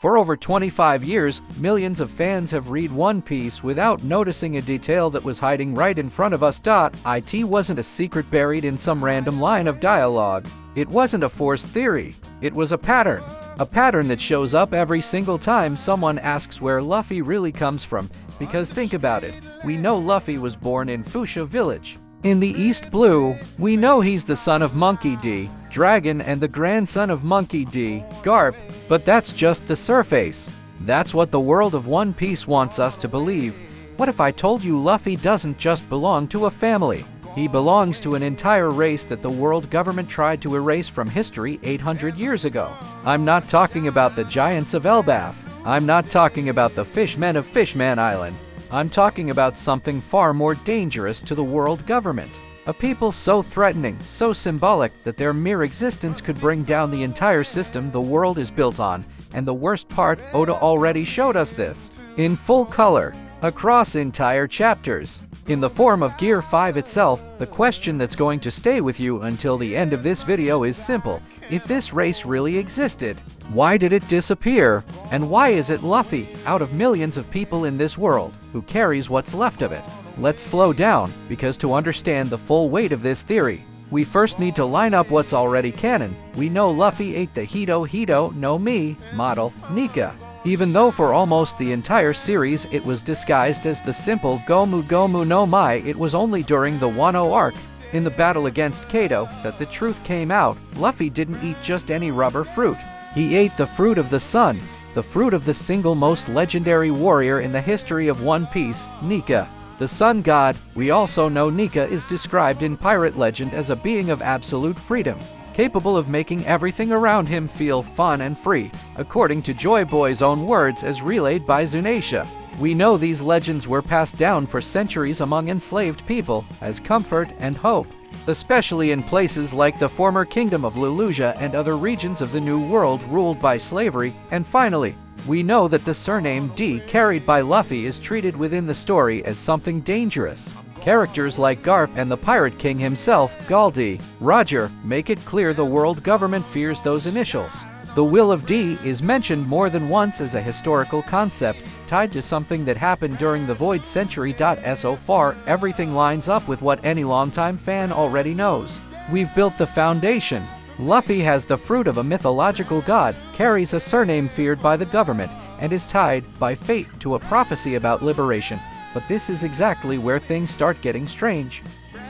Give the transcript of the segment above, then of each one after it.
For over 25 years, millions of fans have read One Piece without noticing a detail that was hiding right in front of us. It wasn't a secret buried in some random line of dialogue. It wasn't a forced theory. It was a pattern. A pattern that shows up every single time someone asks where Luffy really comes from. Because think about it, we know Luffy was born in Fuchsia Village. In the East Blue, we know he's the son of Monkey D, Dragon, and the grandson of Monkey D, Garp, but that's just the surface. That's what the world of One Piece wants us to believe. What if I told you Luffy doesn't just belong to a family? He belongs to an entire race that the world government tried to erase from history 800 years ago. I'm not talking about the giants of Elbaf. I'm not talking about the fishmen of Fishman Island. I'm talking about something far more dangerous to the world government. A people so threatening, so symbolic, that their mere existence could bring down the entire system the world is built on. And the worst part, Oda already showed us this. In full color, across entire chapters. In the form of Gear 5 itself, the question that's going to stay with you until the end of this video is simple. If this race really existed, why did it disappear? And why is it Luffy, out of millions of people in this world, who carries what's left of it? Let's slow down, because to understand the full weight of this theory, we first need to line up what's already canon. We know Luffy ate the Hito no Mi model, Nika. Even though for almost the entire series it was disguised as the simple Gomu Gomu no Mai, it was only during the Wano arc, in the battle against Kaido, that the truth came out. Luffy didn't eat just any rubber fruit. He ate the fruit of the sun, the fruit of the single most legendary warrior in the history of One Piece, Nika. The Sun God. We also know Nika is described in pirate legend as a being of absolute freedom, capable of making everything around him feel fun and free, according to Joy Boy's own words as relayed by Zunesha. We know these legends were passed down for centuries among enslaved people as comfort and hope, especially in places like the former kingdom of Lelouja and other regions of the New World ruled by slavery. And finally, we know that the surname D carried by Luffy is treated within the story as something dangerous. Characters like Garp and the Pirate King himself, Galdi, Roger, make it clear the world government fears those initials. The will of D is mentioned more than once as a historical concept tied to something that happened during the Void Century. So far, everything lines up with what any longtime fan already knows. We've built the foundation. Luffy has the fruit of a mythological god, carries a surname feared by the government, and is tied by fate to a prophecy about liberation. But this is exactly where things start getting strange.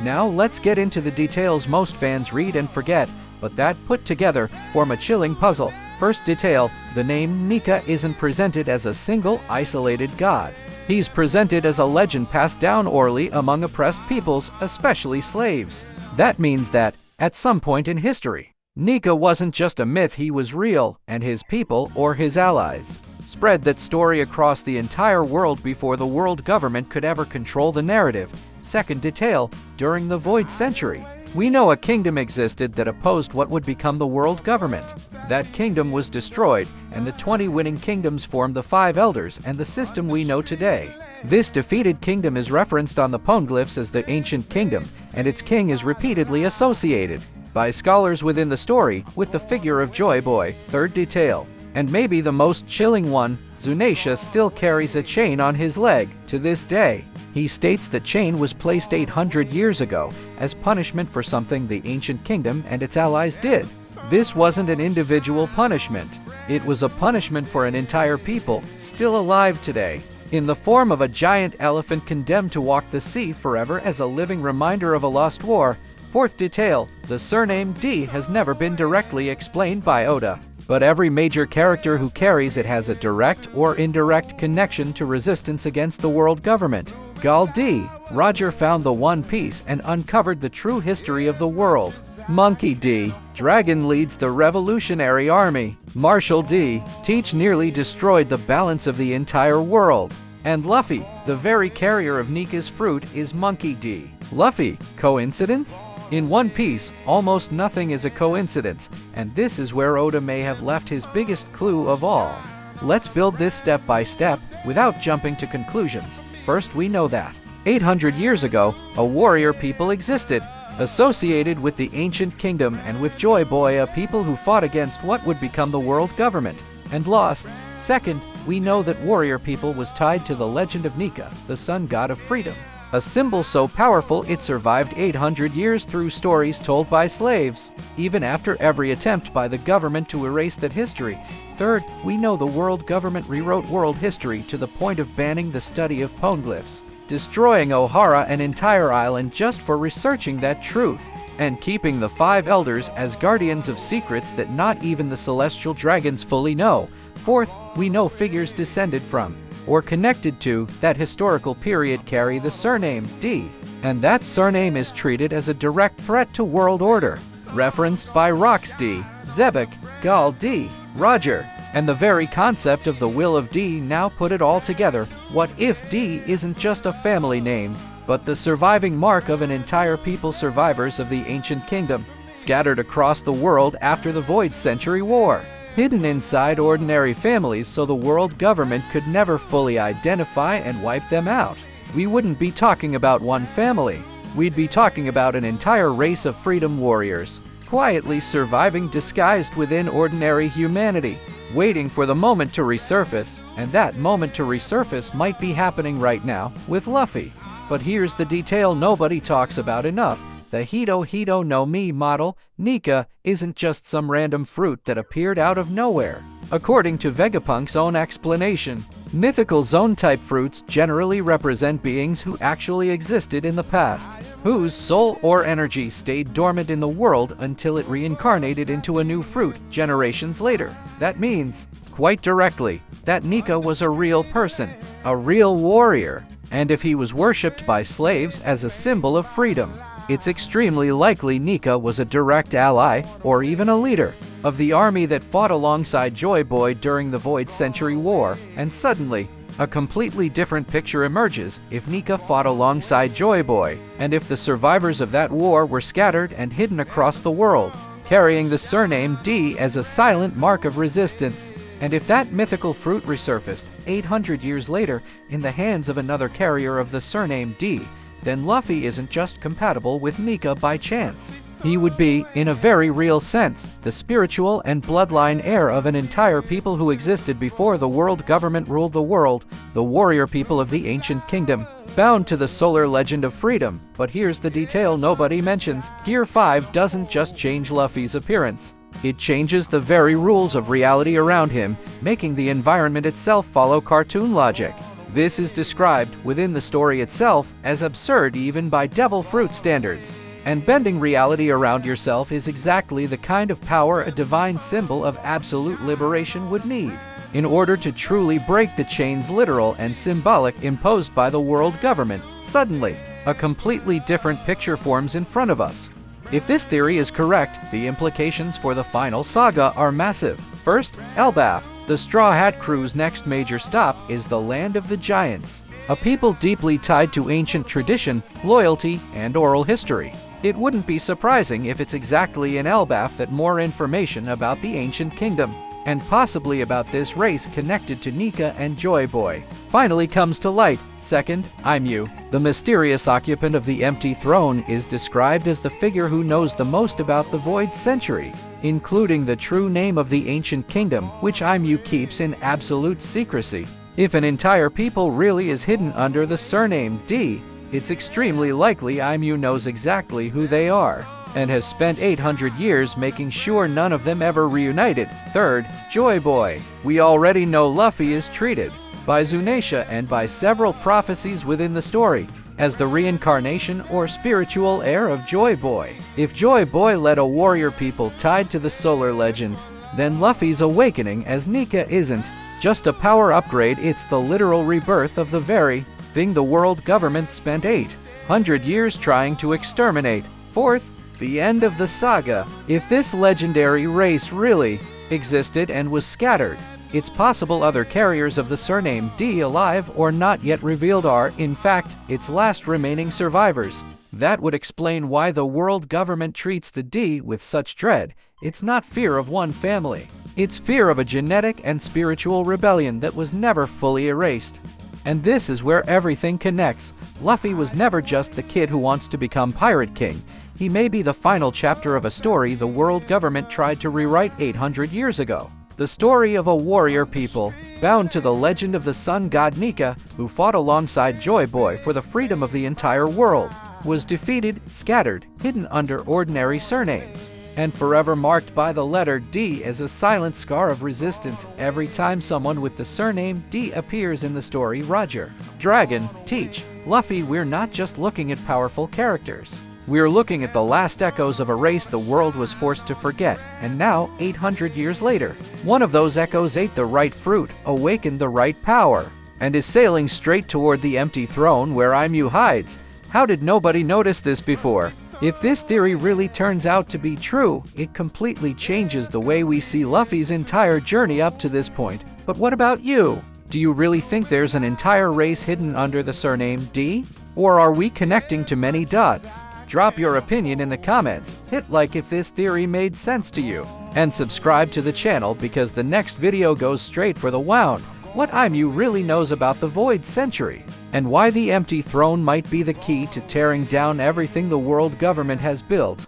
Now let's get into the details most fans read and forget, but that put together form a chilling puzzle. First detail, the name Nika isn't presented as a single, isolated god. He's presented as a legend passed down orally among oppressed peoples, especially slaves. That means that, at some point in history, Nika wasn't just a myth, he was real, and his people, or his allies, spread that story across the entire world before the world government could ever control the narrative. Second detail, during the Void Century, we know a kingdom existed that opposed what would become the world government. That kingdom was destroyed, and the 20 winning kingdoms formed the 5 elders and the system we know today. This defeated kingdom is referenced on the poneglyphs as the Ancient Kingdom, and its king is repeatedly associated by scholars within the story with the figure of Joy Boy. Third detail, and maybe the most chilling one, Zunesha still carries a chain on his leg to this day. He states the chain was placed 800 years ago as punishment for something the Ancient Kingdom and its allies did. This wasn't an individual punishment. It was a punishment for an entire people, still alive today, in the form of a giant elephant condemned to walk the sea forever as a living reminder of a lost war. Fourth detail, the surname D has never been directly explained by Oda, but every major character who carries it has a direct or indirect connection to resistance against the world government. Gal D. Roger found the One Piece and uncovered the true history of the world. Monkey D. Dragon leads the Revolutionary Army. Marshall D. Teach nearly destroyed the balance of the entire world. And Luffy, the very carrier of Nika's fruit, is Monkey D. Luffy, coincidence? In One Piece, almost nothing is a coincidence, and this is where Oda may have left his biggest clue of all. Let's build this step by step, without jumping to conclusions. First, we know that 800 years ago, a warrior people existed, associated with the Ancient Kingdom and with Joy Boy, a people who fought against what would become the world government. and lost. Second, we know that warrior people was tied to the legend of Nika, the sun god of freedom. A symbol so powerful it survived 800 years through stories told by slaves, even after every attempt by the government to erase that history. Third, we know the world government rewrote world history to the point of banning the study of poneglyphs, destroying Ohara, an entire island, just for researching that truth, and keeping the 5 elders as guardians of secrets that not even the celestial dragons fully know. Fourth, we know figures descended from, or connected to, that historical period carry the surname D, and that surname is treated as a direct threat to world order, referenced by Rox D, Zebek, Gal D, Roger, and the very concept of the will of D. Now put it all together, what if D isn't just a family name, but the surviving mark of an entire people, survivors of the ancient kingdom, scattered across the world after the Void Century War, hidden inside ordinary families so the world government could never fully identify and wipe them out? We wouldn't be talking about one family. We'd be talking about an entire race of freedom warriors, quietly surviving disguised within ordinary humanity, waiting for the moment to resurface, and that moment to resurface might be happening right now with Luffy. But here's the detail nobody talks about enough. The Hito Hito no Mi model, Nika, isn't just some random fruit that appeared out of nowhere. According to Vegapunk's own explanation, mythical zone-type fruits generally represent beings who actually existed in the past, whose soul or energy stayed dormant in the world until it reincarnated into a new fruit generations later. That means, quite directly, that Nika was a real person, a real warrior, and if he was worshipped by slaves as a symbol of freedom, it's extremely likely Nika was a direct ally, or even a leader, of the army that fought alongside Joy Boy during the Void Century War, and suddenly, a completely different picture emerges if Nika fought alongside Joy Boy, and if the survivors of that war were scattered and hidden across the world, carrying the surname D as a silent mark of resistance. And if that mythical fruit resurfaced 800 years later in the hands of another carrier of the surname D, then Luffy isn't just compatible with Nika by chance. He would be, in a very real sense, the spiritual and bloodline heir of an entire people who existed before the world government ruled the world, the warrior people of the ancient kingdom, bound to the solar legend of freedom. But here's the detail nobody mentions. Gear 5 doesn't just change Luffy's appearance. It changes the very rules of reality around him, making the environment itself follow cartoon logic. This is described, within the story itself, as absurd even by devil fruit standards. And bending reality around yourself is exactly the kind of power a divine symbol of absolute liberation would need, in order to truly break the chains literal and symbolic imposed by the world government. Suddenly, a completely different picture forms in front of us. If this theory is correct, the implications for the final saga are massive. First, Elbaf, the Straw Hat Crew's next major stop, is the Land of the Giants, a people deeply tied to ancient tradition, loyalty, and oral history. It wouldn't be surprising if it's exactly in Elbaf that more information about the ancient kingdom, and possibly about this race connected to Nika and Joy Boy, finally comes to light. Second, Aimu, the mysterious occupant of the empty throne, is described as the figure who knows the most about the Void Century, including the true name of the ancient kingdom, which Aimu keeps in absolute secrecy. If an entire people really is hidden under the surname D, it's extremely likely Aimu knows exactly who they are, and has spent 800 years making sure none of them ever reunited. Third, Joy Boy. We already know Luffy is treated, by Zunesha and by several prophecies within the story, as the reincarnation or spiritual heir of Joy Boy. If Joy Boy led a warrior people tied to the solar legend, then Luffy's awakening as Nika isn't just a power upgrade, it's the literal rebirth of the very thing the world government spent 800 years trying to exterminate. Fourth, the end of the saga. If this legendary race really existed and was scattered, it's possible other carriers of the surname D, alive or not yet revealed, are, in fact, its last remaining survivors. That would explain why the world government treats the D with such dread. It's not fear of one family. It's fear of a genetic and spiritual rebellion that was never fully erased. And this is where everything connects. Luffy was never just the kid who wants to become Pirate King. He may be the final chapter of a story the world government tried to rewrite 800 years ago. The story of a warrior people, bound to the legend of the Sun God Nika, who fought alongside Joy Boy for the freedom of the entire world, was defeated, scattered, hidden under ordinary surnames, and forever marked by the letter D as a silent scar of resistance every time someone with the surname D appears in the story. Roger, Dragon, Teach, Luffy. We're not just looking at powerful characters. We're looking at the last echoes of a race the world was forced to forget, and now, 800 years later, one of those echoes ate the right fruit, awakened the right power, and is sailing straight toward the empty throne where Imu hides. How did nobody notice this before? If this theory really turns out to be true, it completely changes the way we see Luffy's entire journey up to this point. But what about you? Do you really think there's an entire race hidden under the surname D? Or are we connecting to many dots? Drop your opinion in the comments, hit like if this theory made sense to you, and subscribe to the channel because the next video goes straight for the Wano. What Imu really knows about the Void Century, and why the empty throne might be the key to tearing down everything the world government has built.